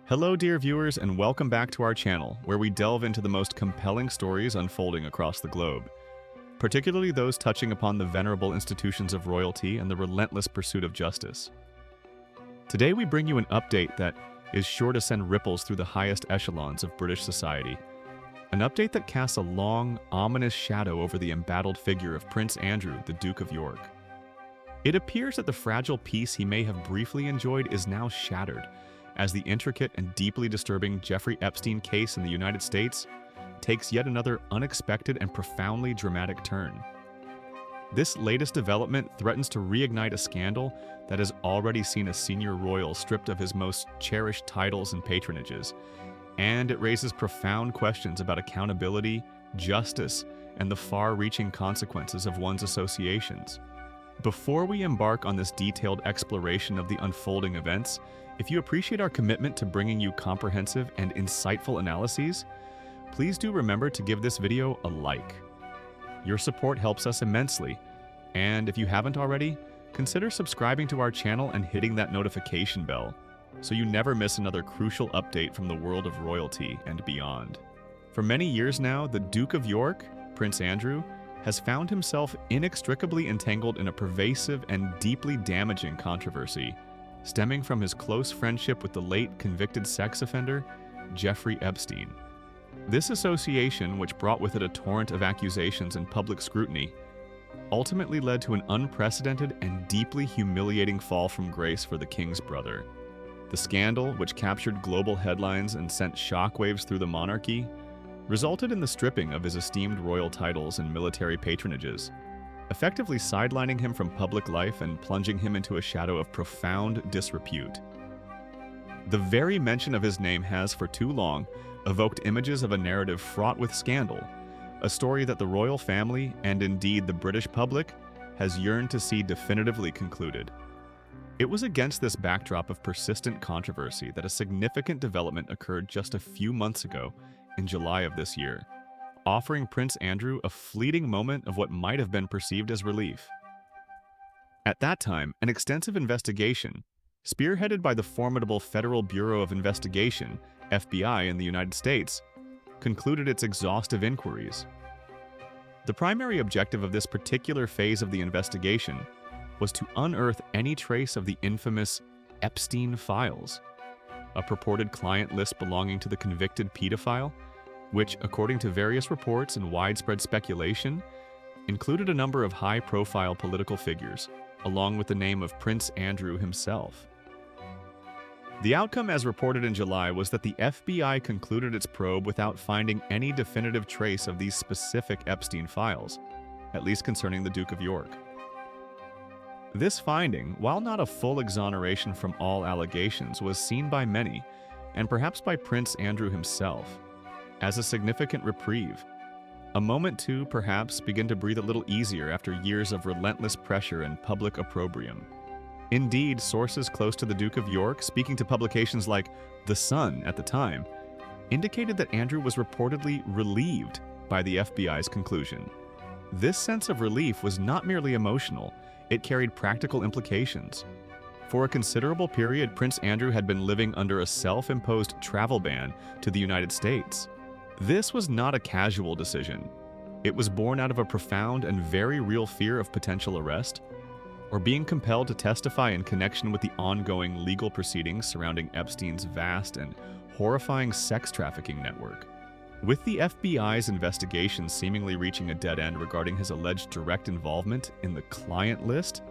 Hello, dear viewers, and welcome back to our channel, where we delve into the most compelling stories unfolding across the globe, particularly those touching upon the venerable institutions of royalty and the relentless pursuit of justice. Today, we bring you an update that is sure to send ripples through the highest echelons of British society. An update that casts a long, ominous shadow over the embattled figure of Prince Andrew, the Duke of York. It appears that the fragile peace he may have briefly enjoyed is now shattered, as the intricate and deeply disturbing Jeffrey Epstein case in the United States takes yet another unexpected and profoundly dramatic turn. This latest development threatens to reignite a scandal that has already seen a senior royal stripped of his most cherished titles and patronages, and it raises profound questions about accountability, justice, and the far-reaching consequences of one's associations. Before we embark on this detailed exploration of the unfolding events, if you appreciate our commitment to bringing you comprehensive and insightful analyses, please do remember to give this video a like. Your support helps us immensely, and if you haven't already, consider subscribing to our channel and hitting that notification bell, so you never miss another crucial update from the world of royalty and beyond. For many years now, the Duke of York, Prince Andrew, has found himself inextricably entangled in a pervasive and deeply damaging controversy, stemming from his close friendship with the late convicted sex offender, Jeffrey Epstein. This association, which brought with it a torrent of accusations and public scrutiny, ultimately led to an unprecedented and deeply humiliating fall from grace for the king's brother. The scandal, which captured global headlines and sent shockwaves through the monarchy, resulted in the stripping of his esteemed royal titles and military patronages, effectively sidelining him from public life and plunging him into a shadow of profound disrepute. The very mention of his name has, for too long, evoked images of a narrative fraught with scandal, a story that the royal family, and indeed the British public, has yearned to see definitively concluded. It was against this backdrop of persistent controversy that a significant development occurred just a few months ago, in July of this year, offering Prince Andrew a fleeting moment of what might have been perceived as relief. At that time, an extensive investigation, spearheaded by the formidable Federal Bureau of Investigation, FBI in the United States, concluded its exhaustive inquiries. The primary objective of this particular phase of the investigation was to unearth any trace of the infamous Epstein files, a purported client list belonging to the convicted pedophile, which, according to various reports and widespread speculation, included a number of high-profile political figures, along with the name of Prince Andrew himself. The outcome, as reported in July, was that the FBI concluded its probe without finding any definitive trace of these specific Epstein files, at least concerning the Duke of York. This finding, while not a full exoneration from all allegations, was seen by many, and perhaps by Prince Andrew himself, as a significant reprieve, a moment to, perhaps, begin to breathe a little easier after years of relentless pressure and public opprobrium. Indeed, sources close to the Duke of York, speaking to publications like The Sun at the time, indicated that Andrew was reportedly relieved by the FBI's conclusion. This sense of relief was not merely emotional, it carried practical implications. For a considerable period, Prince Andrew had been living under a self-imposed travel ban to the United States. This was not a casual decision. It was born out of a profound and very real fear of potential arrest, or being compelled to testify in connection with the ongoing legal proceedings surrounding Epstein's vast and horrifying sex trafficking network. With the FBI's investigation seemingly reaching a dead end regarding his alleged direct involvement in the client list,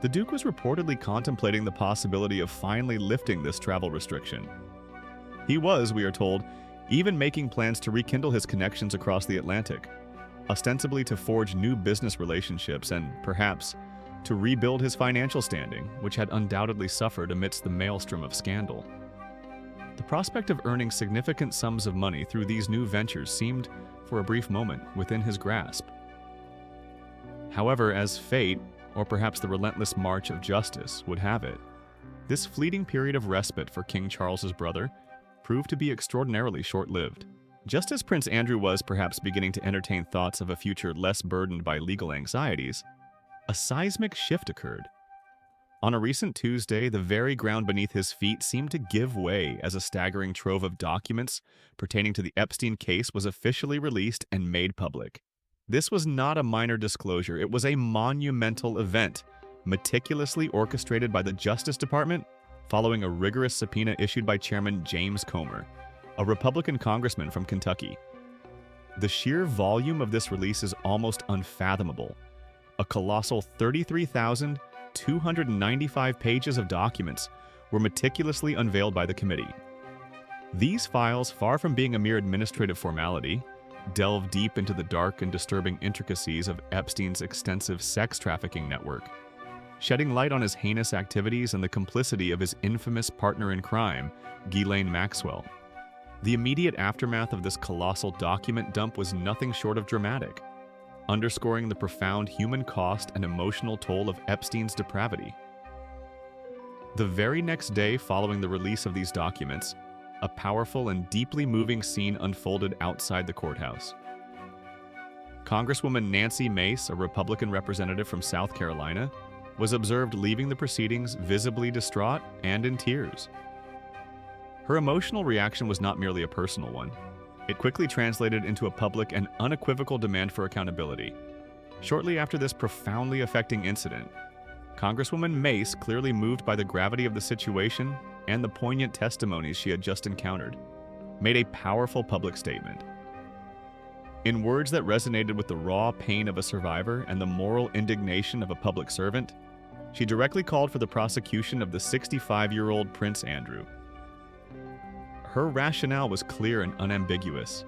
the Duke was reportedly contemplating the possibility of finally lifting this travel restriction. He was, we are told, even making plans to rekindle his connections across the Atlantic, ostensibly to forge new business relationships and, perhaps, to rebuild his financial standing, which had undoubtedly suffered amidst the maelstrom of scandal. The prospect of earning significant sums of money through these new ventures seemed, for a brief moment, within his grasp. However, as fate, or perhaps the relentless march of justice, would have it, this fleeting period of respite for King Charles's brother proved to be extraordinarily short-lived. Just as Prince Andrew was perhaps beginning to entertain thoughts of a future less burdened by legal anxieties, a seismic shift occurred. On a recent Tuesday, the very ground beneath his feet seemed to give way as a staggering trove of documents pertaining to the Epstein case was officially released and made public. This was not a minor disclosure, it was a monumental event, meticulously orchestrated by the Justice Department following a rigorous subpoena issued by Chairman James Comer, a Republican congressman from Kentucky. The sheer volume of this release is almost unfathomable. A colossal 33,295 pages of documents were meticulously unveiled by the committee. These files, far from being a mere administrative formality, delve deep into the dark and disturbing intricacies of Epstein's extensive sex trafficking network, shedding light on his heinous activities and the complicity of his infamous partner in crime, Ghislaine Maxwell. The immediate aftermath of this colossal document dump was nothing short of dramatic, underscoring the profound human cost and emotional toll of Epstein's depravity. The very next day following the release of these documents, a powerful and deeply moving scene unfolded outside the courthouse. Congresswoman Nancy Mace, a Republican representative from South Carolina, was observed leaving the proceedings visibly distraught and in tears. Her emotional reaction was not merely a personal one. It quickly translated into a public and unequivocal demand for accountability. Shortly after this profoundly affecting incident, Congresswoman Mace, clearly moved by the gravity of the situation and the poignant testimonies she had just encountered, made a powerful public statement. In words that resonated with the raw pain of a survivor and the moral indignation of a public servant, she directly called for the prosecution of the 65-year-old Prince Andrew. Her rationale was clear and unambiguous.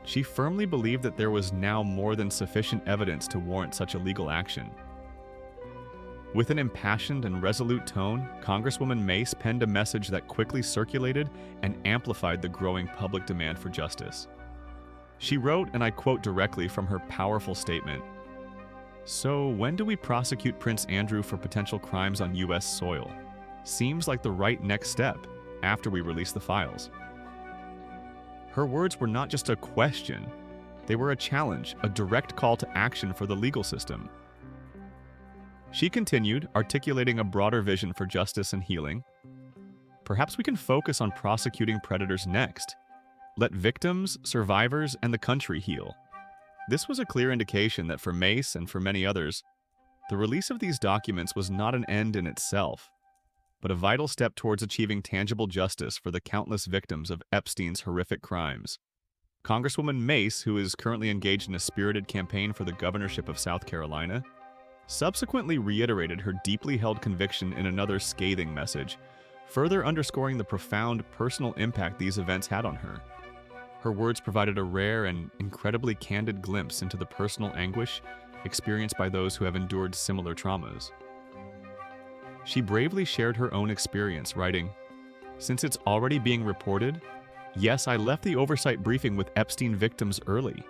She firmly believed that there was now more than sufficient evidence to warrant such a legal action. With an impassioned and resolute tone, Congresswoman Mace penned a message that quickly circulated and amplified the growing public demand for justice. She wrote, and I quote directly from her powerful statement, "So when do we prosecute Prince Andrew for potential crimes on U.S. soil? Seems like the right next step after we release the files." Her words were not just a question, they were a challenge, a direct call to action for the legal system. She continued, articulating a broader vision for justice and healing. Perhaps we can focus on prosecuting predators next. Let victims, survivors, and the country heal. This was a clear indication that for Mace and for many others, the release of these documents was not an end in itself, but a vital step towards achieving tangible justice for the countless victims of Epstein's horrific crimes. Congresswoman Mace, who is currently engaged in a spirited campaign for the governorship of South Carolina, subsequently reiterated her deeply held conviction in another scathing message, further underscoring the profound personal impact these events had on her. Her words provided a rare and incredibly candid glimpse into the personal anguish experienced by those who have endured similar traumas. She bravely shared her own experience, writing, "Since it's already being reported, yes, I left the oversight briefing with Epstein victims early."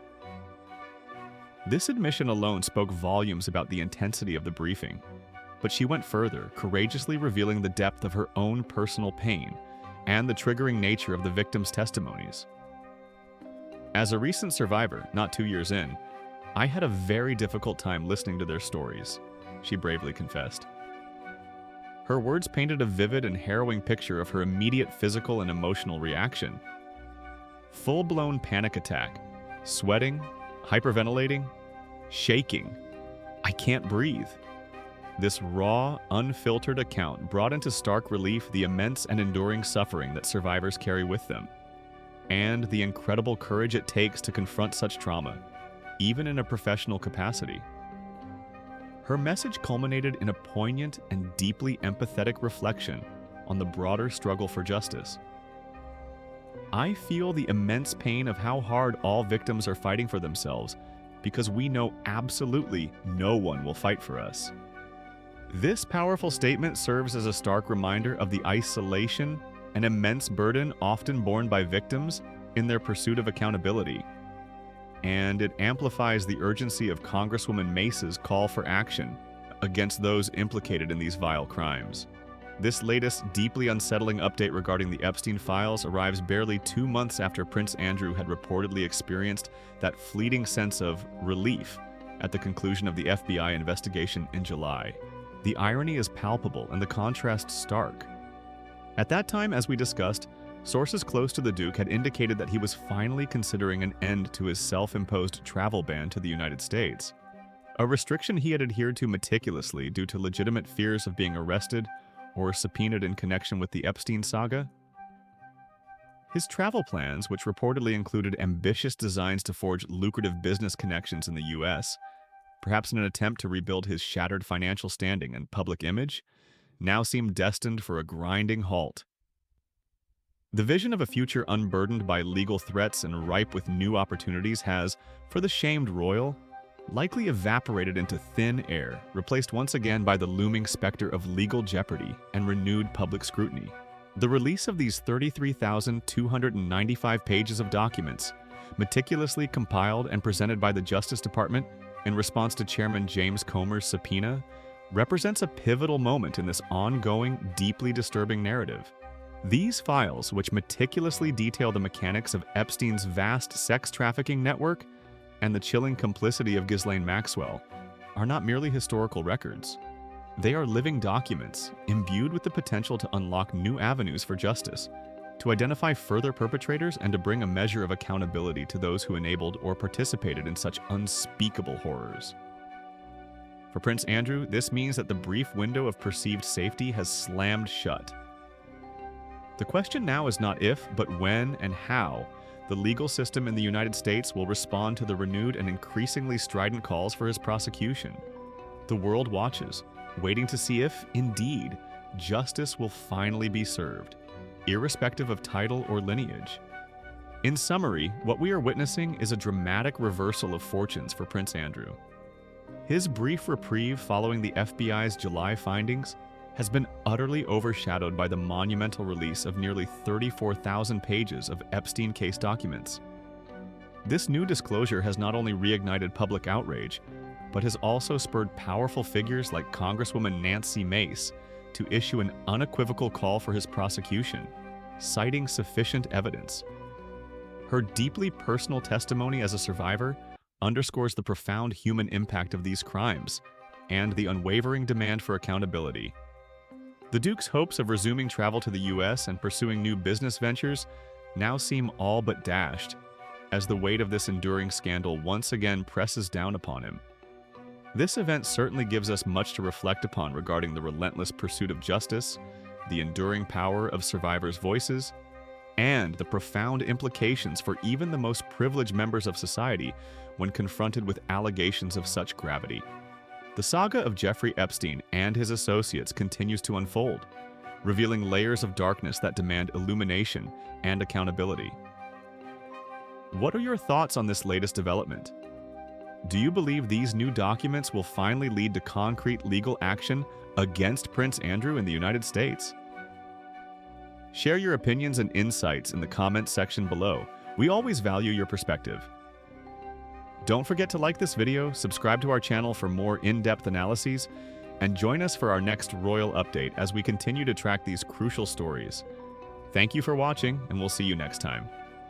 This admission alone spoke volumes about the intensity of the briefing, but she went further, courageously revealing the depth of her own personal pain and the triggering nature of the victims' testimonies. As a recent survivor, not 2 years in, I had a very difficult time listening to their stories, she bravely confessed. Her words painted a vivid and harrowing picture of her immediate physical and emotional reaction. Full-blown panic attack, sweating, hyperventilating, shaking. I can't breathe. This raw, unfiltered account brought into stark relief the immense and enduring suffering that survivors carry with them, and the incredible courage it takes to confront such trauma, even in a professional capacity. Her message culminated in a poignant and deeply empathetic reflection on the broader struggle for justice. I feel the immense pain of how hard all victims are fighting for themselves because we know absolutely no one will fight for us. This powerful statement serves as a stark reminder of the isolation and immense burden often borne by victims in their pursuit of accountability. And it amplifies the urgency of Congresswoman Mace's call for action against those implicated in these vile crimes. This latest, deeply unsettling update regarding the Epstein files arrives barely 2 months after Prince Andrew had reportedly experienced that fleeting sense of relief at the conclusion of the FBI investigation in July. The irony is palpable and the contrast stark. At that time, as we discussed, sources close to the Duke had indicated that he was finally considering an end to his self-imposed travel ban to the United States, a restriction he had adhered to meticulously due to legitimate fears of being arrested or subpoenaed in connection with the Epstein saga. His travel plans, which reportedly included ambitious designs to forge lucrative business connections in the US, perhaps in an attempt to rebuild his shattered financial standing and public image, now seemed destined for a grinding halt. The vision of a future unburdened by legal threats and ripe with new opportunities has, for the shamed royal, likely evaporated into thin air, replaced once again by the looming specter of legal jeopardy and renewed public scrutiny. The release of these 33,295 pages of documents, meticulously compiled and presented by the Justice Department in response to Chairman James Comer's subpoena, represents a pivotal moment in this ongoing, deeply disturbing narrative. These files, which meticulously detail the mechanics of Epstein's vast sex trafficking network and the chilling complicity of Ghislaine Maxwell, are not merely historical records. They are living documents, imbued with the potential to unlock new avenues for justice, to identify further perpetrators and to bring a measure of accountability to those who enabled or participated in such unspeakable horrors. For Prince Andrew, this means that the brief window of perceived safety has slammed shut. The question now is not if, but when and how the legal system in the United States will respond to the renewed and increasingly strident calls for his prosecution. The world watches, waiting to see if, indeed, justice will finally be served, irrespective of title or lineage. In summary, what we are witnessing is a dramatic reversal of fortunes for Prince Andrew. His brief reprieve following the FBI's July findings has been utterly overshadowed by the monumental release of nearly 34,000 pages of Epstein case documents. This new disclosure has not only reignited public outrage, but has also spurred powerful figures like Congresswoman Nancy Mace to issue an unequivocal call for his prosecution, citing sufficient evidence. Her deeply personal testimony as a survivor underscores the profound human impact of these crimes and the unwavering demand for accountability. The Duke's hopes of resuming travel to the US and pursuing new business ventures now seem all but dashed, as the weight of this enduring scandal once again presses down upon him. This event certainly gives us much to reflect upon regarding the relentless pursuit of justice, the enduring power of survivors' voices, and the profound implications for even the most privileged members of society when confronted with allegations of such gravity. The saga of Jeffrey Epstein and his associates continues to unfold, revealing layers of darkness that demand illumination and accountability. What are your thoughts on this latest development? Do you believe these new documents will finally lead to concrete legal action against Prince Andrew in the United States? Share your opinions and insights in the comments section below. We always value your perspective. Don't forget to like this video, subscribe to our channel for more in-depth analyses, and join us for our next royal update as we continue to track these crucial stories. Thank you for watching, and we'll see you next time.